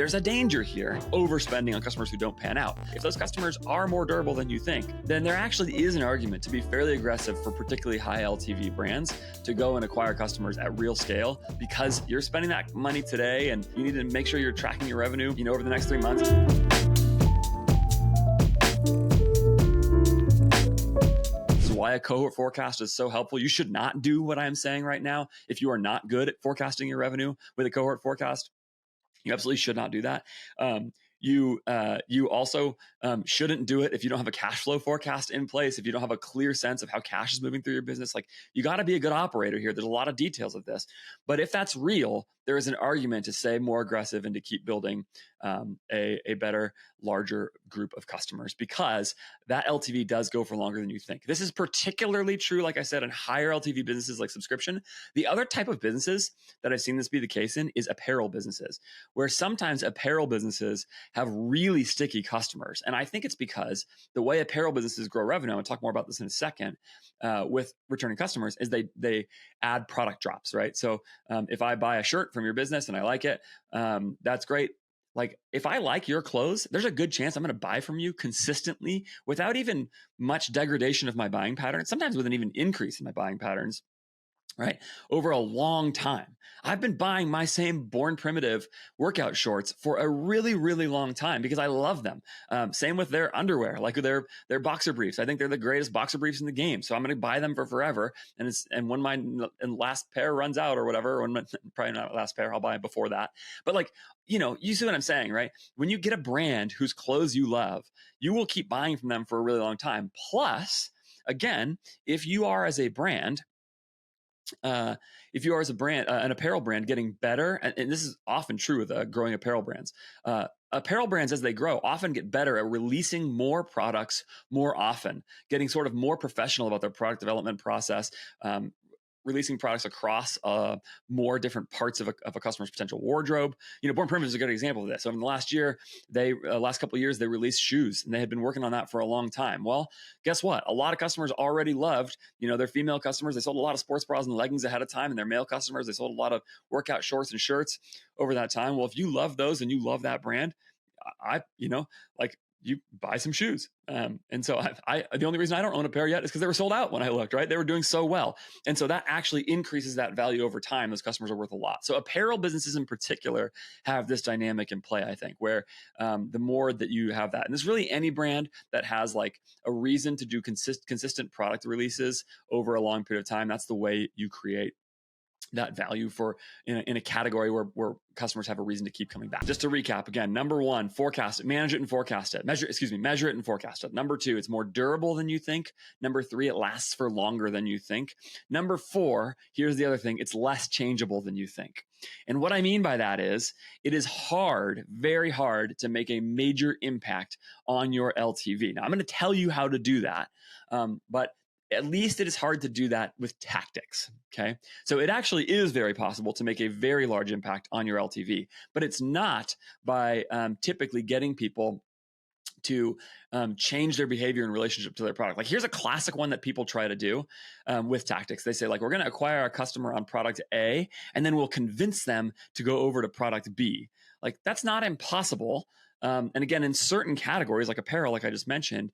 there's a danger here, overspending on customers who don't pan out. If those customers are more durable than you think, then there actually is an argument to be fairly aggressive for particularly high LTV brands to go and acquire customers at real scale, because you're spending that money today and you need to make sure you're tracking your revenue, over the next 3 months. Why a cohort forecast is so helpful. You should not do what I'm saying right now if you are not good at forecasting your revenue with a cohort forecast. You absolutely should not do that. You also shouldn't do it if you don't have a cash flow forecast in place, if you don't have a clear sense of how cash is moving through your business. Like, you got to be a good operator here. There's a lot of details of this. But if that's real, there is an argument to stay more aggressive and to keep building a better, larger group of customers, because that LTV does go for longer than you think. This is particularly true, like I said, in higher LTV businesses like subscription. The other type of businesses that I've seen this be the case in is apparel businesses, where sometimes apparel businesses have really sticky customers. And I think it's because the way apparel businesses grow revenue, I'll talk more about this in a second, with returning customers, is they add product drops, right? So if I buy a shirt from your business and I like it, that's great. Like, if I like your clothes, there's a good chance I'm going to buy from you consistently without even much degradation of my buying patterns, sometimes with an even increase in my buying patterns, right? Over a long time. I've been buying my same Born Primitive workout shorts for a really, really long time because I love them. Same with their underwear, like their boxer briefs. I think they're the greatest boxer briefs in the game. So I'm going to buy them for forever. And when my last pair runs out or whatever, probably not last pair, I'll buy it before that. But like, you see what I'm saying, right? When you get a brand whose clothes you love, you will keep buying from them for a really long time. Plus, again, if you are as a brand, an apparel brand getting better, and this is often true with growing apparel brands, apparel brands, as they grow, often get better at releasing more products more often, getting sort of more professional about their product development process, releasing products across more different parts of a customer's potential wardrobe. Born Primitive is a good example of this. So in the last couple of years, they released shoes, and they had been working on that for a long time. Well, guess what? A lot of customers already loved, their female customers. They sold a lot of sports bras and leggings ahead of time, and their male customers, they sold a lot of workout shorts and shirts over that time. Well, if you love those and you love that brand, you buy some shoes. And so the only reason I don't own a pair yet is because they were sold out when I looked, right? They were doing so well. And so that actually increases that value over time. Those customers are worth a lot. So apparel businesses in particular have this dynamic in play, I think, where the more that you have that, and it's really any brand that has like a reason to do consistent product releases over a long period of time, that's the way you create that value for in a category where customers have a reason to keep coming back. Just to recap again, number one, forecast it, manage it and forecast it. Measure it and forecast it. Number two, it's more durable than you think. Number three, it lasts for longer than you think. Number four, here's the other thing, it's less changeable than you think. And what I mean by that is, it is hard, very hard, to make a major impact on your LTV. Now, I'm going to tell you how to do that, but at least it is hard to do that with tactics, okay? So it actually is very possible to make a very large impact on your LTV, but it's not by typically getting people to change their behavior in relationship to their product. Like, here's a classic one that people try to do with tactics. They say, like, we're going to acquire a customer on product A, and then we'll convince them to go over to product B. Like, that's not impossible. And again, in certain categories like apparel, like I just mentioned,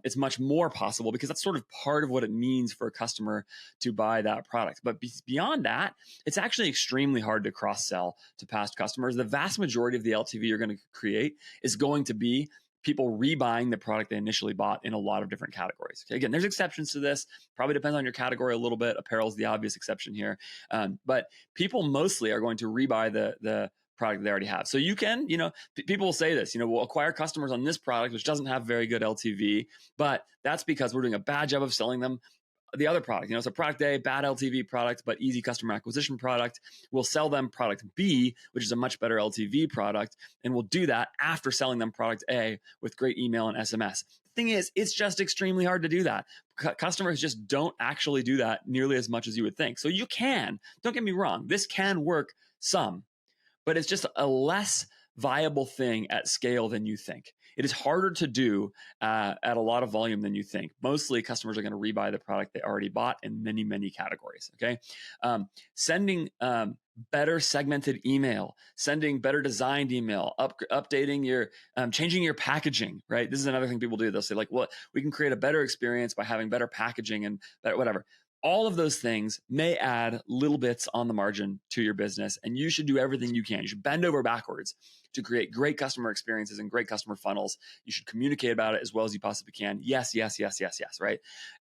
it's much more possible because that's sort of part of what it means for a customer to buy that product. But beyond that, it's actually extremely hard to cross-sell to past customers. The vast majority of the LTV you're going to create is going to be people rebuying the product they initially bought in a lot of different categories. Okay, again, there's exceptions to this. Probably depends on your category a little bit. Apparel is the obvious exception here. But people mostly are going to rebuy the product they already have. So you can, people will say this, we'll acquire customers on this product, which doesn't have very good LTV, but that's because we're doing a bad job of selling them the other product. So product A, bad LTV product, but easy customer acquisition product. We'll sell them product B, which is a much better LTV product. And we'll do that after selling them product A with great email and SMS. The thing is, it's just extremely hard to do that. Customers just don't actually do that nearly as much as you would think. So you can, don't get me wrong, this can work some, but it's just a less viable thing at scale than you think. It is harder to do at a lot of volume than you think. Mostly customers are going to rebuy the product they already bought in many, many categories. Okay. Sending better segmented email, sending better designed email, updating your, changing your packaging, right? This is another thing people do. They'll say like, well, we can create a better experience by having better packaging and better, whatever. All of those things may add little bits on the margin to your business, and you should do everything you can. You should bend over backwards to create great customer experiences and great customer funnels. You should communicate about it as well as you possibly can. Yes, yes, yes, yes, yes, right?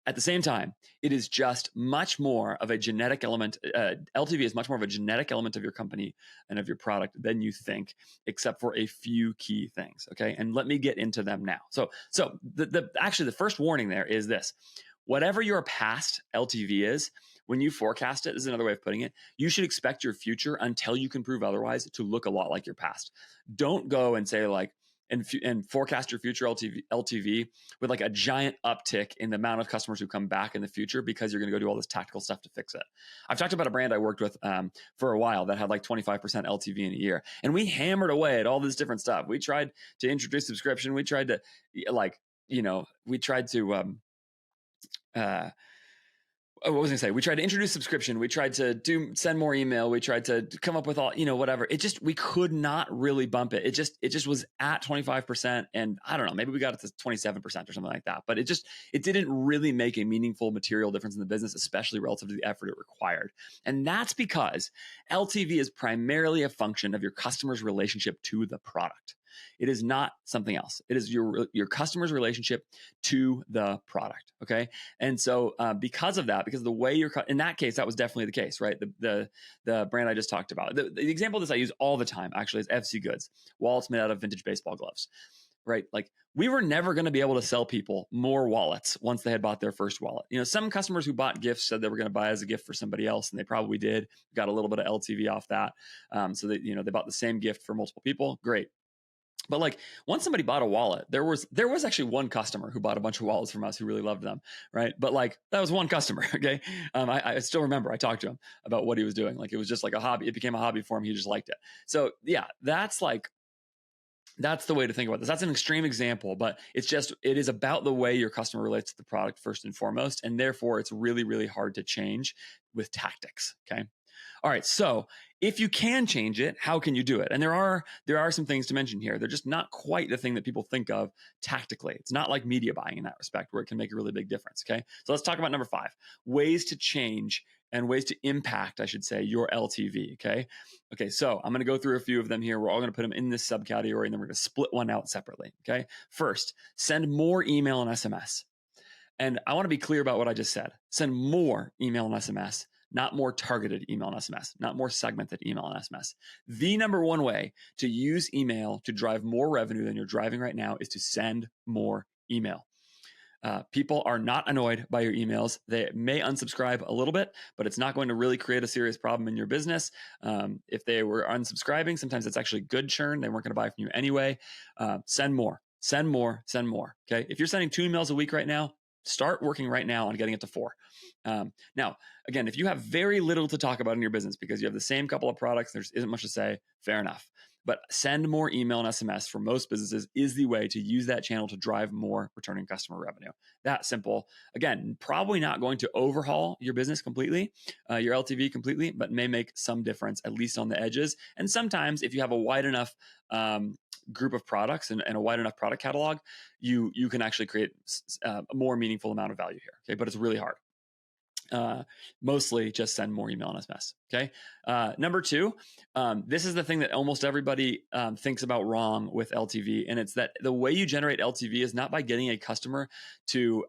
At the same time, it is just much more of a genetic element. LTV is much more of a genetic element of your company and of your product than you think, except for a few key things. Okay. And let me get into them now. So actually the first warning there is this: whatever your past LTV is, when you forecast it, this is another way of putting it, you should expect your future, until you can prove otherwise, to look a lot like your past. Don't go and say like, and forecast your future LTV with like a giant uptick in the amount of customers who come back in the future, because you're going to go do all this tactical stuff to fix it. I've talked about a brand I worked with for a while that had like 25% LTV in a year, and we hammered away at all this different stuff. We tried to introduce subscription. We tried to what was I gonna say? We tried to introduce subscription. We tried to send more email. We tried to come up with all, whatever. We could not really bump it. It just was at 25%. And I don't know, maybe we got it to 27% or something like that. But it didn't really make a meaningful material difference in the business, especially relative to the effort it required. And that's because LTV is primarily a function of your customer's relationship to the product. It is not something else. It is your customer's relationship to the product. Okay. And so because of that, because of the way in that case, that was definitely the case, right? The brand I just talked about. The example of this I use all the time actually is FC Goods, wallets made out of vintage baseball gloves, right? Like, we were never going to be able to sell people more wallets once they had bought their first wallet. Some customers who bought gifts said they were going to buy as a gift for somebody else, and they probably did. Got a little bit of LTV off that. So that, they bought the same gift for multiple people. Great. But like, once somebody bought a wallet, there was actually one customer who bought a bunch of wallets from us who really loved them, right? But like, that was one customer, okay? I still remember I talked to him about what he was doing. Like, it was just like a hobby. It became a hobby for him. He just liked it. So yeah, that's the way to think about this. That's an extreme example, but it is about the way your customer relates to the product first and foremost. And therefore, it's really, really hard to change with tactics, okay? All right, so if you can change it, how can you do it? And there are some things to mention here. They're just not quite the thing that people think of tactically. It's not like media buying in that respect, where it can make a really big difference, okay? So let's talk about number 5, ways to change and ways to impact, I should say, your LTV, okay? Okay, so I'm going to go through a few of them here. We're all going to put them in this subcategory, and then we're going to split one out separately, okay? First, send more email and SMS. And I want to be clear about what I just said. Send more email and SMS, not more targeted email and SMS, not more segmented email and SMS. The number one way to use email to drive more revenue than you're driving right now is to send more email. People are not annoyed by your emails. They may unsubscribe a little bit, but it's not going to really create a serious problem in your business. If they were unsubscribing, sometimes it's actually good churn. They weren't going to buy from you anyway. Send more, send more, send more. Okay. If you're sending 2 emails a week right now, start working right now on getting it to 4. Now, again, if you have very little to talk about in your business because you have the same couple of products, there isn't much to say, fair enough. But send more email and SMS for most businesses is the way to use that channel to drive more returning customer revenue. That simple. Again, probably not going to overhaul your business completely, your LTV completely, but may make some difference, at least on the edges. And sometimes if you have a wide enough group of products and a wide enough product catalog, you can actually create a more meaningful amount of value here. Okay, but it's really hard. Mostly just send more email and SMS. Okay. Number 2, this is the thing that almost everybody thinks about wrong with LTV. And it's that the way you generate LTV is not by getting a customer to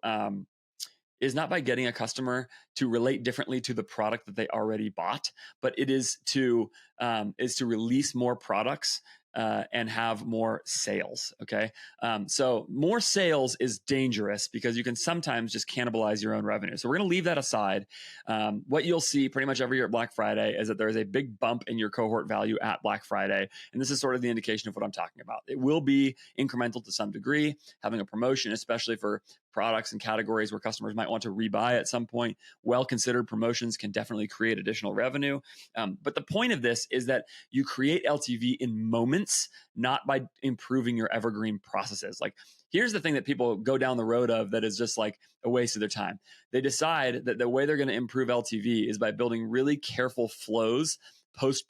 relate differently to the product that they already bought, but it is to release more products and have more sales. Okay. So more sales is dangerous because you can sometimes just cannibalize your own revenue. So we're going to leave that aside. What you'll see pretty much every year at Black Friday is that there is a big bump in your cohort value at Black Friday. And this is sort of the indication of what I'm talking about. It will be incremental to some degree, having a promotion, especially for products and categories where customers might want to rebuy at some point. Well-considered promotions can definitely create additional revenue. But the point of this is that you create LTV in moments components, not by improving your evergreen processes. Like, here's the thing that people go down the road of that is just like a waste of their time. They decide that the way they're going to improve LTV is by building really careful flows post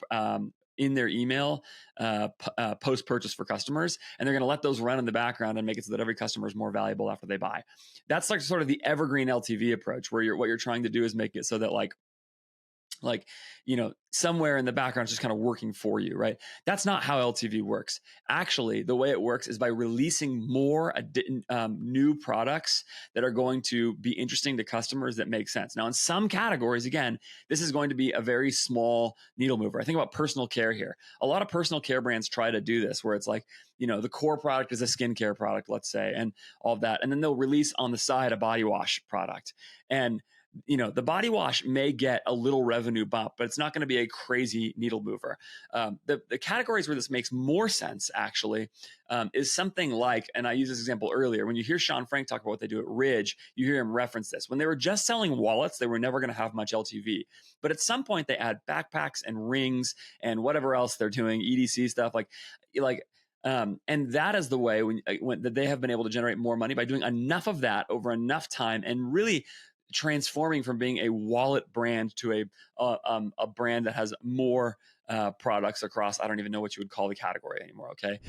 in their email post purchase for customers, and they're going to let those run in the background and make it so that every customer is more valuable after they buy. That's like sort of the evergreen LTV approach, where what you're trying to do is make it so that like somewhere in the background it's just kind of working for you, right? That's not how LTV works. Actually, the way it works is by releasing more new products that are going to be interesting to customers that make sense. Now, in some categories, again, this is going to be a very small needle mover. I think about personal care here. A lot of personal care brands try to do this, where it's like, the core product is a skincare product, let's say, and all of that. And then they'll release on the side a body wash product. And the body wash may get a little revenue bump, but it's not going to be a crazy needle mover. The categories where this makes more sense, actually, is something like, and I used this example earlier, when you hear Sean Frank talk about what they do at Ridge, you hear him reference this. When they were just selling wallets, they were never going to have much LTV. But at some point, they add backpacks and rings and whatever else they're doing, EDC stuff, and that is the way that they have been able to generate more money, by doing enough of that over enough time and really transforming from being a wallet brand to a brand that has more products across, I don't even know what you would call the category anymore, okay?